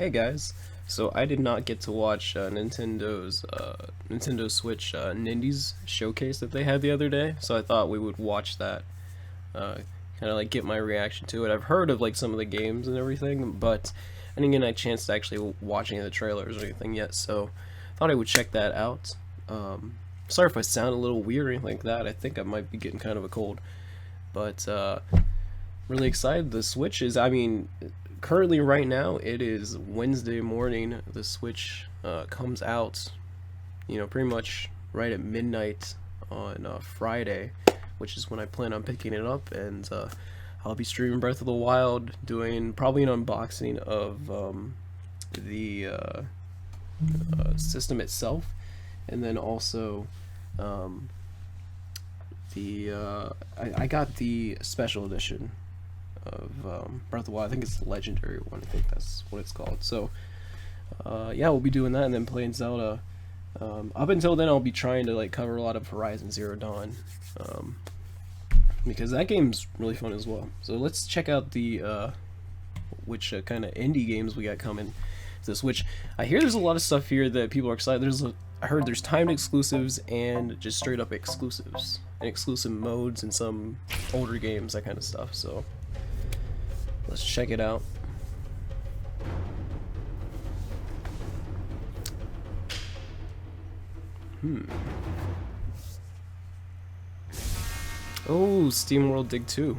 Hey guys, so I did not get to watch Nintendo's Nintendo Switch Nindies Showcase that they had the other day, so I thought we would watch that, kind of like get my reaction to it. I've heard of like some of the games and everything, but I didn't get a chance to actually watch any of the trailers or anything yet, so I thought I would check that out. Sorry if I sound a little weird or anything like that. I think I might be getting kind of a cold, but really excited. The Switch is, I mean, currently right now it is Wednesday morning. The Switch comes out, pretty much right at midnight on Friday, which is when I plan on picking it up, and I'll be streaming Breath of the Wild, doing probably an unboxing of the system itself, and then also I got the special edition of Breath of the Wild. I think it's the legendary one. I think that's what it's called. So yeah, we'll be doing that and then playing Zelda. Up until then, I'll be trying to like cover a lot of Horizon Zero Dawn, because that game's really fun as well. So let's check out the which kind of indie games we got coming to the Switch. I hear there's a lot of stuff here that people are excited. I heard there's timed exclusives and just straight up exclusives and exclusive modes and some older games, that kind of stuff. So let's check it out. Oh, Steamworld Dig 2.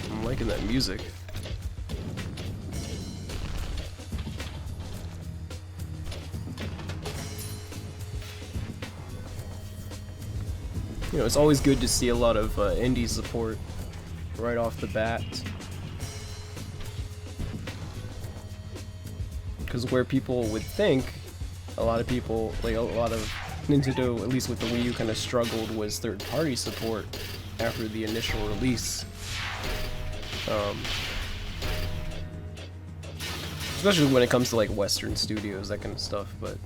I'm liking that music. It's always good to see a lot of indie support right off the bat, because where people would think, a lot of people, like a lot of Nintendo, at least with the Wii U, kind of struggled was third-party support after the initial release, especially when it comes to like Western studios, that kind of stuff. But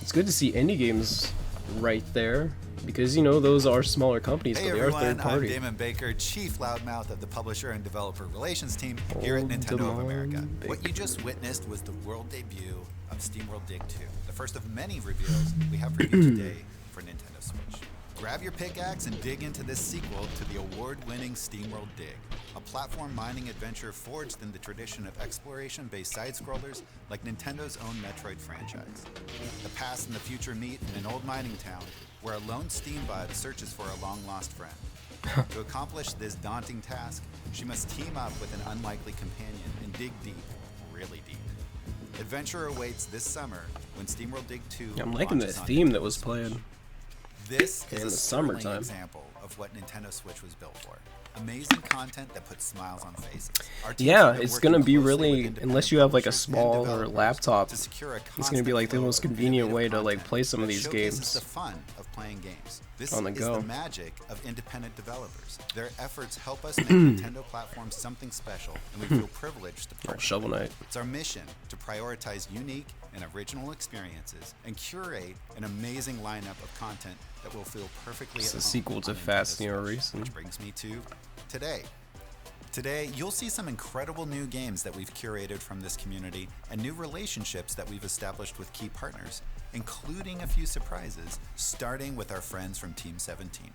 it's good to see indie games right there, because those are smaller companies, hey but they everyone, are third party. I'm Damon Baker, Chief Loudmouth of the Publisher and Developer Relations Team here at Nintendo of America. What you just witnessed was the world debut of Steamworld Dig 2, the first of many reveals we have for you today for Nintendo Switch. Grab your pickaxe and dig into this sequel to the award-winning Steamworld Dig, a platform mining adventure forged in the tradition of exploration-based side-scrollers like Nintendo's own Metroid franchise. The past and the future meet in an old mining town where a lone Steambot searches for a long-lost friend. To accomplish this daunting task, she must team up with an unlikely companion and dig deep, really deep. Adventure awaits this summer when Steamworld Dig 2 I'm liking the theme that was playing. This is in a the sterling summertime example of what Nintendo Switch was built for. Amazing content that puts smiles on faces. Our teams Yeah, have been it's working gonna be closely really, with independent unless you have like a publishers and small or developers laptop, to secure a it's gonna constant be like the flow most of convenient innovative way to like content play some of that these showcases games the fun of playing games. This on the is go. the magic of independent developers. Their efforts help us make Nintendo platforms something special, and we feel privileged to Oh, partner. Shovel Knight. It's our mission to prioritize unique and original experiences and curate an amazing lineup of content that will feel perfectly It's at a home sequel to on Nintendo Fast Switch. Racing. Which brings me to today. Today, you'll see some incredible new games that we've curated from this community and new relationships that we've established with key partners, including a few surprises, starting with our friends from Team 17.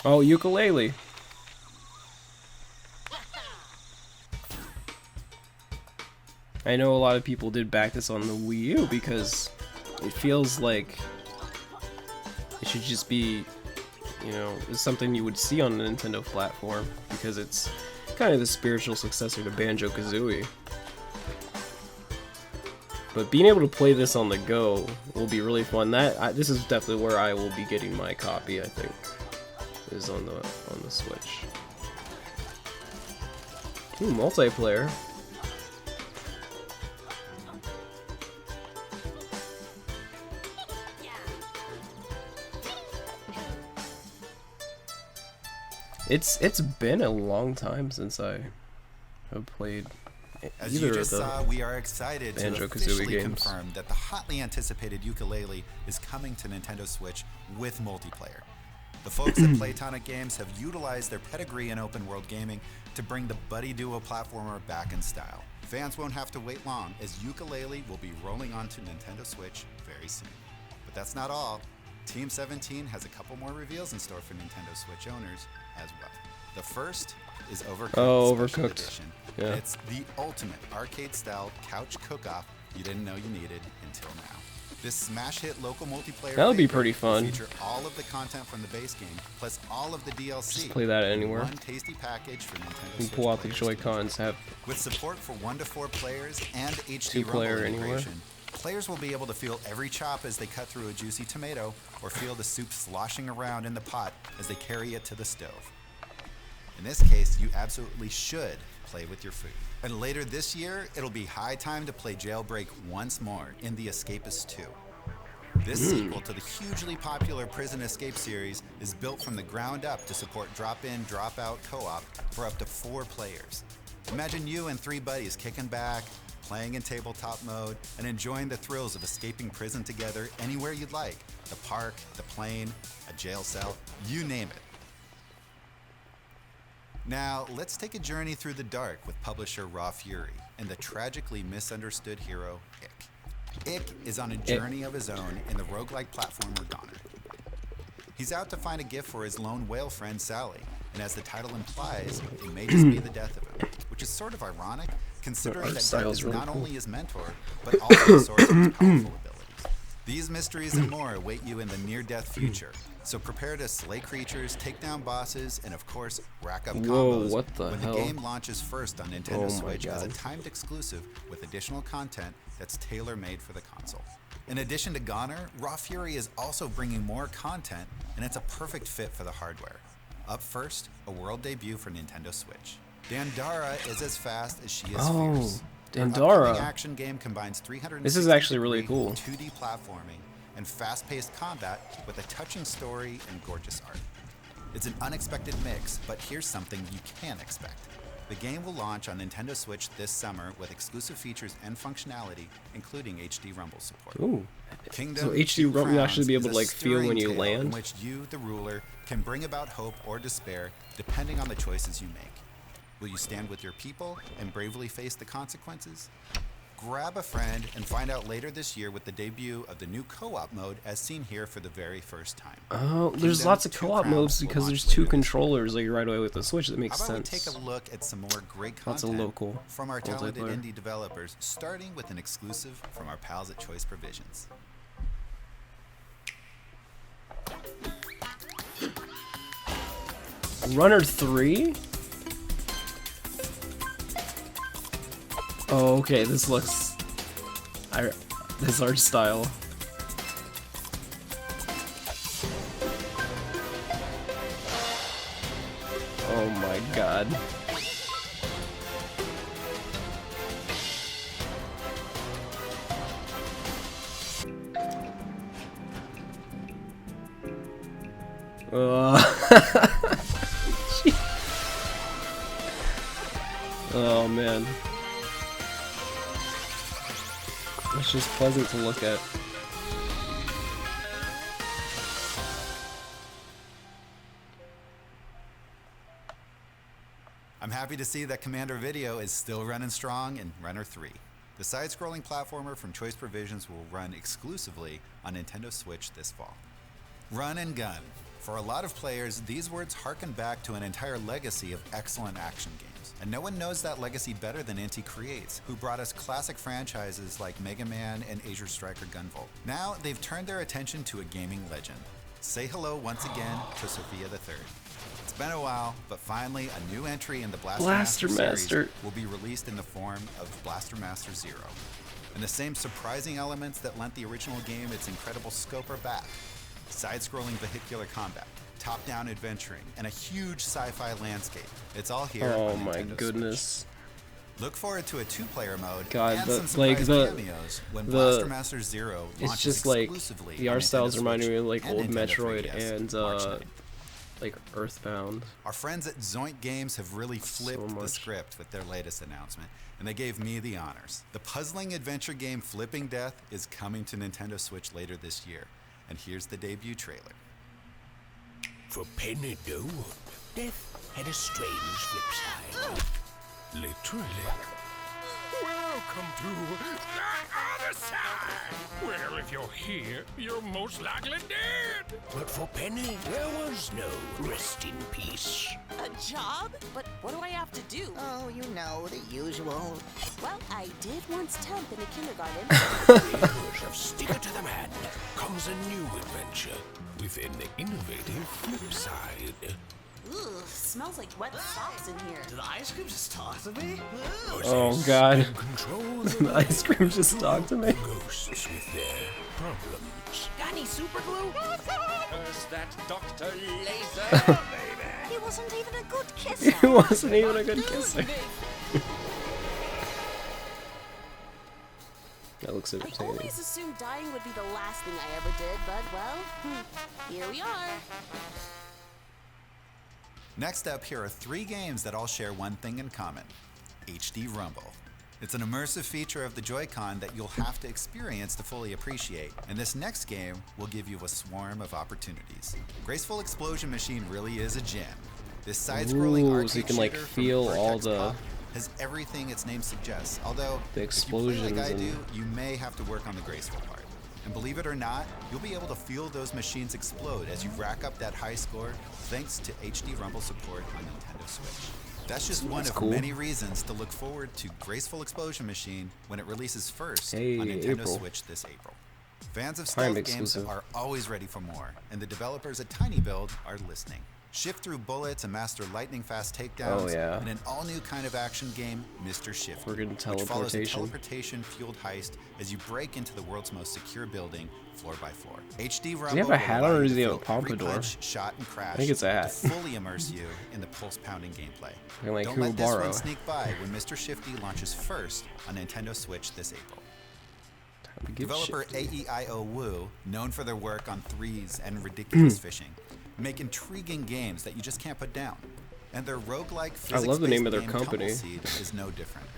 Oh, Yooka-Laylee. I know a lot of people did back this on the Wii U because it feels like it should just be, it's something you would see on a Nintendo platform, because it's kind of the spiritual successor to Banjo-Kazooie. But being able to play this on the go will be really fun. This is definitely where I will be getting my copy, I think, is on the Switch. Ooh, multiplayer. It's been a long time since I have played As you either of just the saw, we are excited to Banjo-Kazooie officially games. confirm that the hotly anticipated Yooka-Laylee is coming to Nintendo Switch with multiplayer. The folks at Playtonic Games have utilized their pedigree in open world gaming to bring the buddy duo platformer back in style. Fans won't have to wait long, as Yooka-Laylee will be rolling onto Nintendo Switch very soon. But that's not all. Team17 has a couple more reveals in store for Nintendo Switch owners as well. The first is Overcooked Special Overcooked. Edition. Yeah. It's the ultimate arcade-style couch cook-off you didn't know you needed until now. This smash hit local multiplayer That would be favorite pretty will fun. feature all of the content from the base game, plus all of the DLC. Just play that in anywhere. one tasty package for Nintendo You Switch pull out the players. Joy-Cons, have With support for 1 to 4 players and HD Two-player Rumble anywhere. integration, players will be able to feel every chop as they cut through a juicy tomato, or feel the soup sloshing around in the pot as they carry it to the stove. In this case, you absolutely should play with your food. And later this year, it'll be high time to play Jailbreak once more in The Escapist 2. This sequel to the hugely popular Prison Escape series is built from the ground up to support drop-in, drop-out co-op for up to 4 players. Imagine you and 3 buddies kicking back, playing in tabletop mode, and enjoying the thrills of escaping prison together anywhere you'd like. The park, the plane, a jail cell, you name it. Now, let's take a journey through the dark with publisher Raw Fury and the tragically misunderstood hero, Ick. Ick is on a journey of his own in the roguelike platformer Goner. He's out to find a gift for his lone whale friend Sally, and as the title implies, it may just be the death of him, which is sort of ironic, considering that death style's is really not cool. only his mentor, but also the source of his powerful abilities. These mysteries and more await you in the near-death future, so prepare to slay creatures, take down bosses, and of course, rack up combos what the when hell? the game launches first on Nintendo Oh my Switch as a God. timed exclusive with additional content that's tailor-made for the console. In addition to Goner, Raw Fury is also bringing more content, and it's a perfect fit for the hardware. Up first, a world debut for Nintendo Switch. Dandara is as fast as she is fierce. Her Dandara. upcoming action game combines 360 This is actually really degree cool. 2D platforming and fast-paced combat with a touching story and gorgeous art. It's an unexpected mix, but here's something you can expect. The game will launch on Nintendo Switch this summer with exclusive features and functionality, including HD Rumble support. Ooh. Kingdom So HD Two Rumble, you actually Crowns be able is to a like feel when stirring you tale land. in which you, the ruler, can bring about hope or despair depending on the choices you make. Will you stand with your people and bravely face the consequences? Grab a friend and find out later this year with the debut of the new co-op mode as seen here for the very first time. Oh, there's Kingdom lots of Two co-op Crowns modes will because launch there's 2 later this controllers like right away with the Switch. That makes How about sense. we take a look at some more great Lots of content local from our talented multiplayer. indie developers, starting with an exclusive from our pals at Choice Provisions. Runner 3? Oh, okay, this looks... this art style. Oh my god. Oh man. It's just pleasant to look at. I'm happy to see that Commander Video is still running strong in Runner 3. The side-scrolling platformer from Choice Provisions will run exclusively on Nintendo Switch this fall. Run and gun. For a lot of players, these words harken back to an entire legacy of excellent action games. And no one knows that legacy better than Inti Creates, who brought us classic franchises like Mega Man and Azure Striker Gunvolt. Now, they've turned their attention to a gaming legend. Say hello once again to Sophia the Third. It's been a while, but finally a new entry in the Blaster Master series will be released in the form of Blaster Master Zero. And the same surprising elements that lent the original game its incredible scope are back. Side-scrolling vehicular combat, top-down adventuring, and a huge sci-fi landscape. It's all here Oh on my Nintendo goodness. Switch. Look forward to a 2-player mode God, and the- some like, surprise the- cameos when the- Blaster Master Zero It's launches just like exclusively the on art Nintendo styles remind Switch me of like and old Nintendo Metroid 3DS and March 9th. like Earthbound. Our friends at Zoink Games have really flipped the script with their latest announcement, and they gave me the honors. The puzzling adventure game Flipping Death is coming to Nintendo Switch later this year, and here's the debut trailer. For penny gold, death had a strange flip side. Literally. Welcome to the other side. Well, if you're here, you're most likely dead. But for Penny, there was no rest in peace. A job? But what do I have to do? Oh, you know, the usual. Well, I did once temp in a kindergarten. Because of Sticker to the Man comes a new adventure with an innovative flip side. Ugh, smells like wet socks in here. Did the ice cream just talk to me? Oh god. Control The ice cream just talked to me. ghosts with their problems. Got any super glue? Is that Dr. Laser? He wasn't even a good kisser. It wasn't even a good kisser. That looks I entertaining. always assumed dying would be the last thing I ever did, but well, here we are. Next up, here are 3 games that all share one thing in common: HD Rumble. It's an immersive feature of the Joy-Con that you'll have to experience to fully appreciate, and this next game will give you a swarm of opportunities. Graceful Explosion Machine really is a gem. This side-scrolling Ooh, arcade so you can, like, shooter from feel Vertex all the- Pop has everything its name suggests, although The if you play like I explosions do, and- you may have to work on the graceful part. And believe it or not, you'll be able to feel those machines explode as you rack up that high score thanks to HD Rumble support on Nintendo Switch. That's just one of cool. many reasons to look forward to Graceful Explosion Machine when it releases first Hey, on Nintendo April. Switch this April. Fans of Time stealth games exclusive. are always ready for more, and the developers at Tiny Build are listening. Shift through bullets and master lightning-fast takedowns Oh, yeah. in an all-new kind of action game, Mr. Shift, Friggin' which follows a teleportation. teleportation-fueled heist as you break into the world's most secure building, floor by floor. HD Rumble he have a will hat allow on or you does to he have a feel every pompadour? punch, shot, and crash I think it's a hat. to fully immerse you in the pulse-pounding gameplay. Like Don't let this Kuwabara. one sneak by when Mr. Shifty launches first on Nintendo Switch this April. Time to get Developer shifty. AEIO Woo, known for their work on threes and ridiculous fishing, make intriguing games that you just can't put down. And their roguelike physics-based love the name of their game company. Tumbleseed is no different.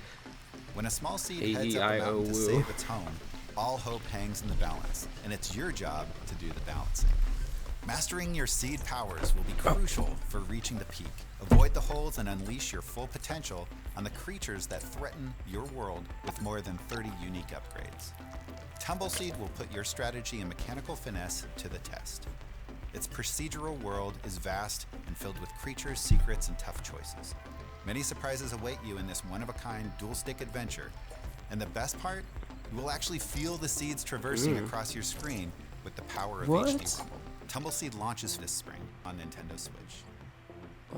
When a small seed heads up a AEIO mountain to Woo. save its home, all hope hangs in the balance, and it's your job to do the balancing. Mastering your seed powers will be crucial for reaching the peak. Avoid the holes and unleash your full potential on the creatures that threaten your world with more than 30 unique upgrades. Tumbleseed will put your strategy and mechanical finesse to the test. Its procedural world is vast and filled with creatures, secrets, and tough choices. Many surprises await you in this one-of-a-kind dual-stick adventure. And the best part? You will actually feel the seeds traversing across your screen with the power of What? HD Rumble. Tumbleseed launches this spring on Nintendo Switch.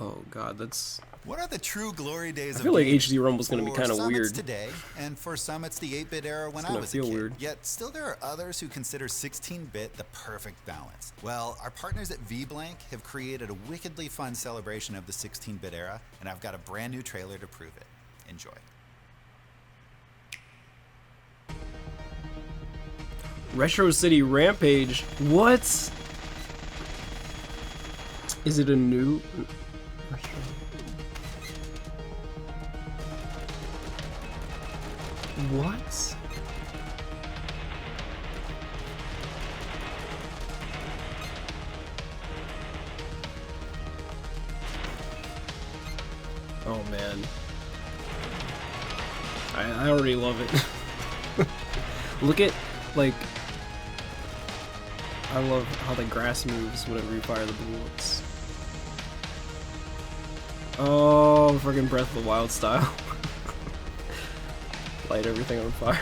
Oh god, that's... What are the true glory days of I feel like games? HD Rumble's gonna be For kind of some, it's weird. today, and for some it's the 8-bit era when I gonna was a feel kid. weird. Yet still there are others who consider 16-bit the perfect balance. Well, our partners at VBlank have created a wickedly fun celebration of the 16-bit era, and I've got a brand new trailer to prove it. Enjoy. Retro City Rampage. What? Is it a new? What? Oh man. I already love it. Look at, like, I love how the grass moves whenever you fire the bullets. Oh, friggin' Breath of the Wild style. Light everything on fire.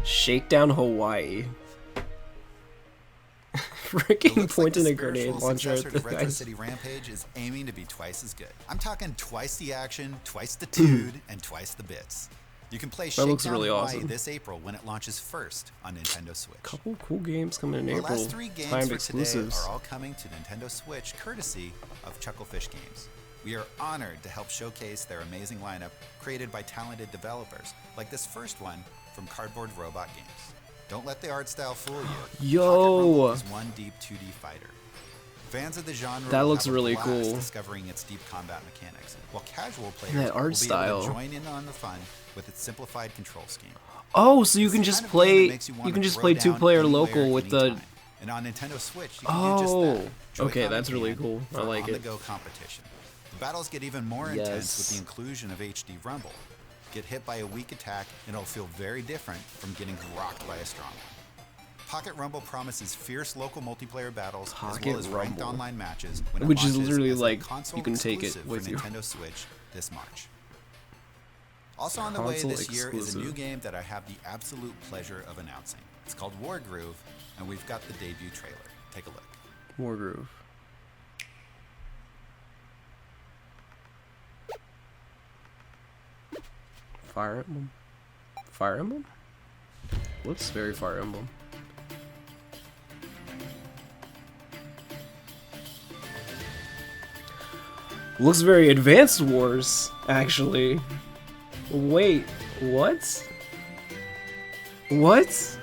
Shakedown Hawaii. Freaking It looks like pointing the a grenade spiritual launcher at successor the to Retro guys. City Rampage is aiming to be twice as good. I'm talking twice the action, twice the dude, and twice the bits. You can play That looks Shakedown really Hawaii awesome. this April when it launches first on Nintendo Switch. Couple cool games coming in Our April. last 3 games Timed for exclusives. today are all coming to Nintendo Switch courtesy of Chucklefish Games. We are honored to help showcase their amazing lineup created by talented developers, like this first one from Cardboard Robot Games. Don't let the art style fool you. Yo! Pocket Rumble is one deep 2D fighter. Fans of the genre That will looks have a really blast cool. discovering its deep combat mechanics, while casual players That art will be style. able to join in on the fun with its simplified control scheme. Oh, so you It's can the just kind of game that play. makes you You wanna can just throw play down 2-player anywhere, local with the. anytime. And on Nintendo Switch, you can do just Oh, that. okay, Joy-Con that's in really hand cool. I for like it. on-the-go competition. The battles get even more intense with Yes. the inclusion of HD Rumble. Get hit by a weak attack, and it'll feel very different from getting rocked by a strong one. Pocket Rumble promises fierce local multiplayer battles as Pocket well as ranked Rumble. online matches, when it Which is launches literally as a like, console you can take it exclusive with for you. Nintendo Switch this March. Also on the way Console this year is a new exclusive. game that I have the absolute pleasure of announcing. It's called War Groove, and we've got the debut trailer. Take a look. Wargroove. Fire Emblem? Fire Emblem? Looks very Fire Emblem. Looks very Advanced Wars, actually. Wait, what? What?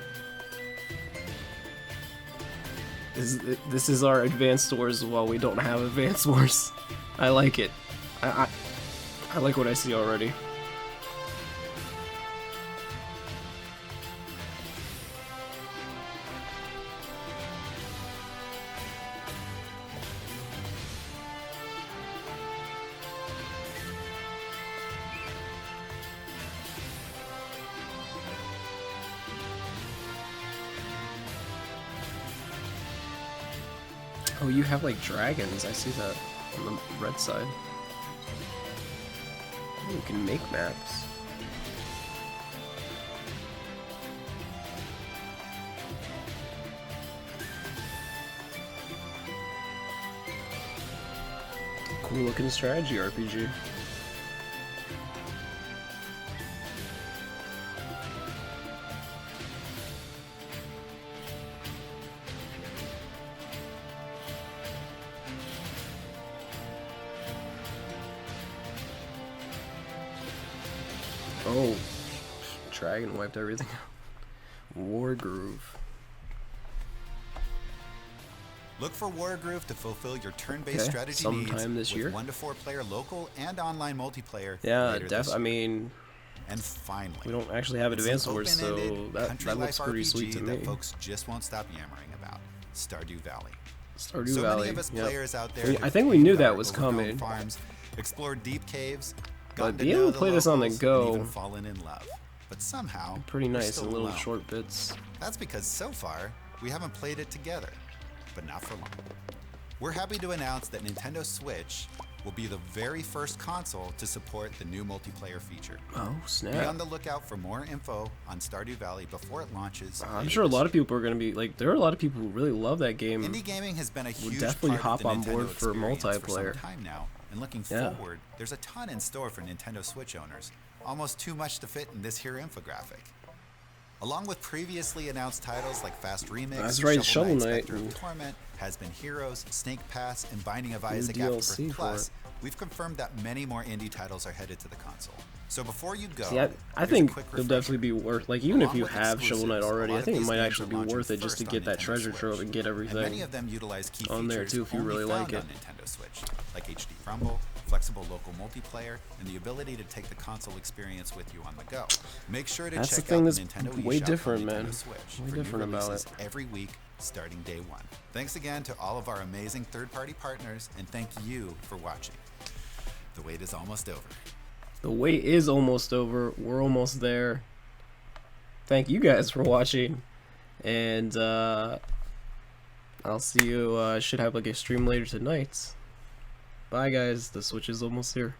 This is our Advanced Wars while we don't have Advanced Wars. I like it. I like what I see already. Oh, you have like dragons. I see that on the red side. Oh, you can make maps. Cool looking strategy RPG. Oh, dragon wiped everything out. War Groove. Look for War Groove to fulfill your turn-based Okay, strategy sometime needs this with year. 1 to 4 player local and online multiplayer. Yeah, later this I year. mean, And finally, we don't actually have it's Advanced an Wars, so open-ended that country looks life pretty RPG sweet to me. that folks just won't stop yammering about. Stardew Valley. Stardew So Valley. many of us Yep. players out there. We- have I think we knew cleaned that our was overgrown coming. Farms, explored deep caves, But gotten to being able know to play this on the locals, go- and even fallen in love. But somehow, Pretty we're nice still in little alone. short bits. That's because so far, we haven't played it together, but not for long. We're happy to announce that Nintendo Switch will be the very first console to support the new multiplayer feature. Oh, Be on snap. the lookout for more info on Stardew Valley before it launches. I'm later sure a this lot year. of people are going to be like, there are a lot of people who really love that game. Indie gaming has been a huge definitely part of hop the on Nintendo board for experience For multiplayer. some time now, and looking Yeah. forward, there's a ton in store for Nintendo Switch owners. Almost too much to fit in this here infographic. Along with previously announced titles like Fast Remix, That's right, Shovel Knight, Spectre of and- Torment, Has Been Heroes, Snake Pass, and Binding of New Isaac DLC Afterbirth for Plus, it. we've confirmed that many more indie titles are headed to the console. So before you go, See, I here's a think quick it'll refresher. definitely be worth, like, even if Along you with have Shovel Knight exclusives, a already, lot I of think it these might games actually are be launching worth it just to first get on that Nintendo treasure trove Switch. and get And many everything. of them utilize key on there, features too, if you only really like found it. on Nintendo Switch, like HD Rumble, flexible local multiplayer, and the ability to take the console experience with you on the go. Make sure to That's the check thing out that's the Nintendo way eShop different, on Nintendo man. Switch Way for different new about releases it. every week starting day 1. Thanks again to all of our amazing third-party partners, and thank you for watching. The wait is almost over. The wait is almost over. We're almost there. Thank you guys for watching. And I'll see you. Should have like a stream later tonight. Bye guys. The Switch is almost here.